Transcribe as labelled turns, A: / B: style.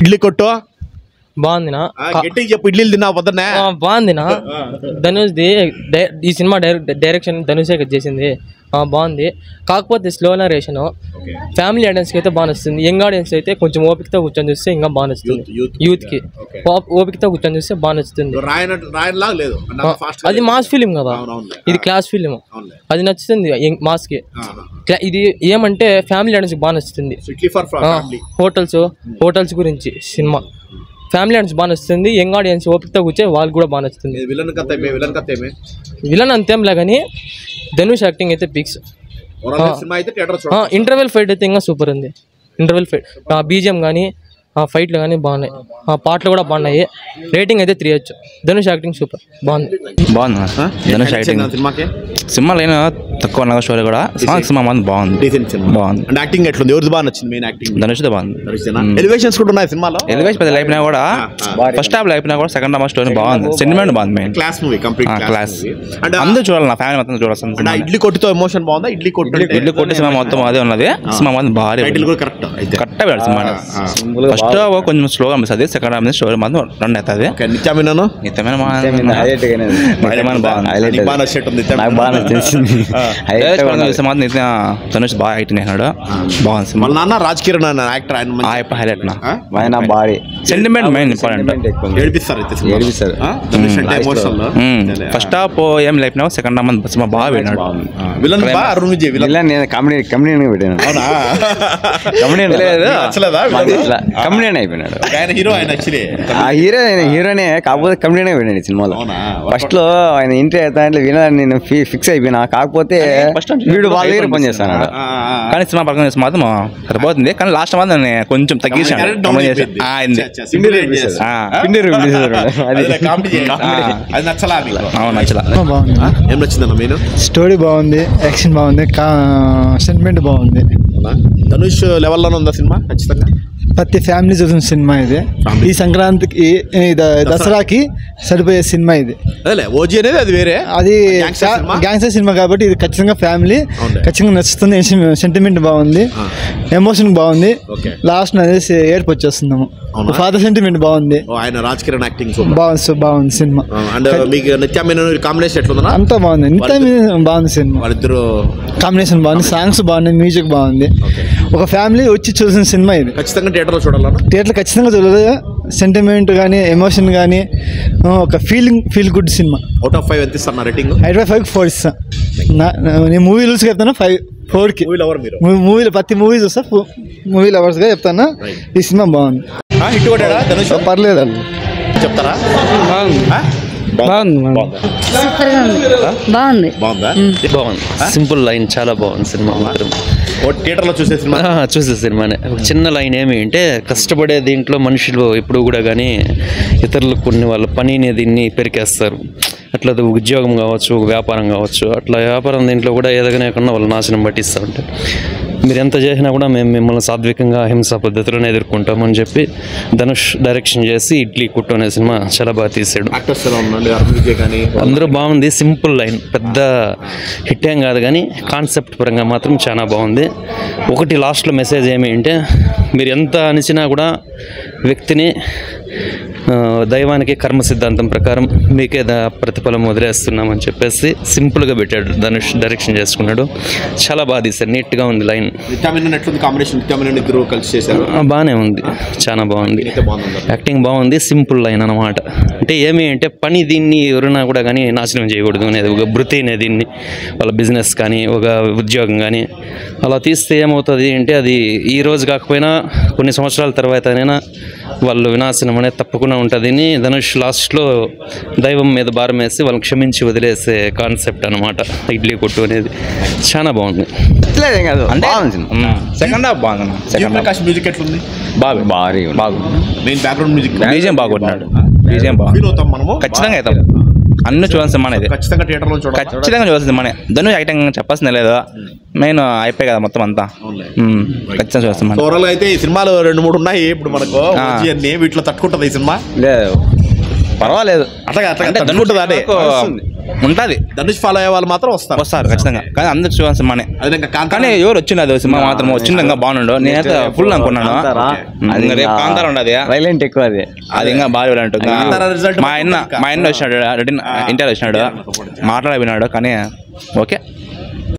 A: ఇడ్లీ కొట్టు
B: బాగుందినా
A: గట్టిగా చెప్పు. ఇడ్లీలు తిన్నావు పొద్దున్నే?
B: బాగుందినా. ధనుష్ది ఈ సినిమా డైరెక్షన్ ధనుషే చేసింది. బాగుంది. కాకపోతే స్లో నరేషన్. ఫ్యామిలీ ఆడియన్స్కి అయితే బాగా నచ్చుతుంది. యంగ్ ఆడియన్స్ అయితే కొంచెం ఓపికతో కూర్చొని చూస్తే ఇంకా బాగా నచ్చుతుంది. యూత్కి ఓపికతో కూర్చొని చూస్తే బాగా నచ్చుతుంది. అది మాస్ ఫిలిం కదా, ఇది క్లాస్ ఫిలిం. అది నచ్చుతుంది మాస్కి. ఇది ఏమంటే ఫ్యామిలీ ఆడియన్స్కి బాగా నచ్చుతుంది. హోటల్స్ గురించి సినిమా ఫ్యామిలీ ఆడియన్స్ బాగా నచ్చుతుంది. యంగ్ ఆడియన్స్ ఓపికతో కూర్చే వాళ్ళు కూడా బాగా నచ్చుతుంది. విలన్ అంతేంలే కానీ ధనుష్ యాక్టింగ్ అయితే పిక్స్. ఇంటర్వెల్ ఫైట్ అయితే ఇంకా సూపర్ ఉంది. ఇంటర్వెల్ ఫైట్ బీజిఎం కానీ ఫైట్లు కానీ బాగున్నాయి. పాటలు కూడా బాగున్నాయి. రేటింగ్ అయితే 3 ఇవ్వచ్చు. ధనుష్ యాక్టింగ్ సూపర్ బాగుంది.
C: ధనుష్ యాక్టింగ్ సినిమాలో అయినా తక్కువ నగ స్టోరీ కూడా సినిమా బాగుంది.
A: యాక్టింగ్ ఎట్లుంది? ఎవరిది బాగా నచ్చింది? మెయిన్ యాక్టింగ్
C: ధనుష్ బాగుంది.
A: ఎలివేషన్స్ కూడా ఉన్నాయి సినిమాలో.
C: ఎలివేషన్ పెద్ద అయిపోయినా కూడా ఫస్ట్ హాఫ్ అయిపోయినా కూడా సెకండ్ హాఫ్ స్టోరీ బాగుంది. సెంటిమెంట్ బాగుంది. Main
A: class movie, complete class.
C: అందరూ చూడాలి, నా ఫ్యామిలీ మొత్తం చూడాల్సింది.
A: ఇడ్లీ కొట్టితో ఎమోషన్ బాగుందా? ఇడ్లీ
C: కొట్టి సినిమా మొత్తం అదే ఉన్నది. సినిమా మొత్తం భారీ కరెక్ట్ పెట్టాలి సినిమా. ఫస్ట్ కొంచెం స్లోగా అనిపిస్తుంది. సెకండ్ హాఫ్ స్టోరీ మాత్రం రన్ అవుతుంది. ధనుష్ బాగా యాక్టింగ్ అయినాడు. బాగుంది.
A: Raj Kiran actor
C: highlight sentiment main important. First half ఏం లేపినా సెకండ్ హాఫ్ సినిమా బాగా పెట్టినాడు.
D: కమెడియన్ అయిపోయినాడు. హీరోనే కాకపోతే కమెడియన్ అయిపోయినాడు సినిమాలో. ఫస్ట్ లో ఆయన ఎంట్రీ అవుతా వినడానికి నేను ఫిక్స్ అయిపోయినా. కాకపోతే వీడు వాళ్ళ దగ్గర పని చేస్తాను
C: కానీ సినిమా పర్ఫార్మెన్స్ మాత్రం సరిపోతుంది. కానీ లాస్ట్ మాత్రం కొంచెం తగ్గించాను.
E: స్టోరీ బాగుంది, యాక్షన్ బాగుంది, సెంటిమెంట్ బాగుంది.
A: ధనుష్ లెవెల్లోనే ఉందా సినిమా? ఖచ్చితంగా
E: ప్రతి ఫ్యామిలీ చూసిన సినిమా ఇది. ఈ సంక్రాంతికి దసరాకి సరిపోయే సినిమా ఇది.
A: ఓజీ అనేది అది వేరే, అది
E: గ్యాంగ్స్టర్ సినిమా కాబట్టి ఇది ఖచ్చితంగా ఫ్యామిలీ ఖచ్చితంగా నచ్చుతుంది. సెంటిమెంట్ బాగుంది, ఎమోషన్ బాగుంది. లాస్ట్ అనేసి ఏడుపు వచ్చేస్తున్నాము. ఫాదర్ సెంటిమెంట్ బాగుంది.
A: ఆయన రాజ్ కిరణ్ యాక్టింగ్
E: బాగుంది సినిమా.
A: కాంబినేషన్ ఎట్లుందా?
E: అంతా బాగుంది. బాగుంది సినిమా.
A: వాళ్ళిద్దరు
E: కాంబినేషన్ బాగుంది, సాంగ్స్ బాగున్నాయి, మ్యూజిక్ బాగుంది. ఒక ఫ్యామిలీ వచ్చి చూసిన సినిమా ఇది.
A: ఖచ్చితంగా థియేటర్లో చూడాలి.
E: థియేటర్లో ఖచ్చితంగా చూడాలి. సెంటిమెంట్ కానీ ఎమోషన్ కానీ ఒక feel good cinema.
A: Out of 5 ఎంత ఇస్తున్నా రేటింగ్?
E: 5 4 ఇస్తా. నేను మూవీ రూల్స్గా చెప్తాను 4కి. మూవీలో ప్రతి మూవీ చూస్తా, మూవీ లవర్స్గా చెప్తాను. ఈ సినిమా బాగుంది.
A: పర్లేదు అని చెప్తారా?
F: సింపుల్ లైన్, చాలా బాగుంది సినిమా. మాత్రం
A: థియేటర్లో
F: చూసే సినిమానే. ఒక చిన్న లైన్ ఏమి అంటే, కష్టపడే దీంట్లో మనుషులు ఎప్పుడు కూడా కానీ ఇతరులకు కొన్ని వాళ్ళ పనిని దీన్ని పెరికేస్తారు. అట్లా ఉద్యోగం కావచ్చు, వ్యాపారం కావచ్చు, అట్లా వ్యాపారం దీంట్లో కూడా ఎదగనేకుండా వాళ్ళు నాశనం పట్టిస్తూ ఉంటారు. మీరు ఎంత చేసినా కూడా మేము మిమ్మల్ని సాత్వికంగా అహింసా పద్ధతిలోనే ఎదుర్కొంటామని చెప్పి ధనుష్ డైరెక్షన్ చేసి ఇడ్లీ కుట్టు అనే సినిమా చాలా బాగా తీసాడు. అందరూ బాగుంది. సింపుల్ లైన్, పెద్ద హిట్ ఏం కాదు కానీ కాన్సెప్ట్ పరంగా మాత్రం చాలా బాగుంది. ఒకటి లాస్ట్లో మెసేజ్ ఏమి అంటే, మీరు ఎంత అనిచినా కూడా వ్యక్తిని దైవానికి కర్మ సిద్ధాంతం ప్రకారం మీకే ప్రతిఫలం వదిలేస్తున్నామని చెప్పేసి సింపుల్గా పెట్టాడు. ధనుష్ డైరెక్షన్ చేసుకున్నాడు. చాలా బాగా తీశారు, నీట్గా ఉంది లైన్. బాగానే ఉంది, చాలా బాగుంది. యాక్టింగ్ బాగుంది. సింపుల్ లైన్ అన్నమాట. అంటే ఏమి అంటే, పని దీన్ని ఎవరైనా కూడా కానీ నాశనం చేయకూడదు అనేది ఒక వృత్తి అనేది, దీన్ని వాళ్ళ బిజినెస్ కానీ ఒక ఉద్యోగం కానీ అలా తీస్తే ఏమవుతుంది అంటే, అది ఈ రోజు కాకపోయినా కొన్ని సంవత్సరాల తర్వాతనైనా వాళ్ళు వినాశనం అనేది తప్పకుండా ఉంటుంది. ధనుష్ లాస్ట్లో దైవం మీద భారం వేసి వాళ్ళని క్షమించి వదిలేసే కాన్సెప్ట్ అనమాట ఇడ్లీ కొట్టు అనేది. చాలా బాగుంది.
C: సెకండ్ హాఫ్ బాగుంది.
A: మ్యూజిక్ ఎట్లుంది?
C: బీజిఎం బాగున్నాడు. బీజిఎం బాగుంది. ఖచ్చితంగా అవుతాం. అన్ని చూడాల్సిన సినిమా అనేది. ఖచ్చితంగా చూడాల్సిన సినిమానే. ధనుష్ ఐటమ్ చెప్పాల్సిందే లేదు. మెయిన్ అయిపోయి కదా మొత్తం అంతా. ఖచ్చితంగా చూస్తాం.
A: ఓవరాల్ అయితే ఈ సినిమాలు 2-3 ఉన్నాయి ఇప్పుడు మనకు. వీటిలో తట్టుకుంటుంది ఈ సినిమా?
C: లేదు, పర్వాలేదు.
A: అట్లా తట్టుకుంటుంది.
C: ఉంటుంది.
A: ధనుష్ ఫాలో అయ్యే వాళ్ళు మాత్రం
C: వస్తారు ఖచ్చితంగా. కానీ అందరికి చూడాల్సిన సినిమానే.
A: అదే ఇంకా
C: కానీ ఎవరు వచ్చింది సినిమా మాత్రం వచ్చింది ఇంకా బాగుండు. నేనైతే ఫుల్ అనుకున్నాను. రేపు కాంతార ఉండదు,
D: వైలెంట్ ఎక్కువ
C: అది ఇంకా బాగా ఉంటుంది. మా ఆయన వచ్చినాడు, ఇంటర్ వచ్చినాడు, మాట్లాడినాడు. కానీ ఓకే.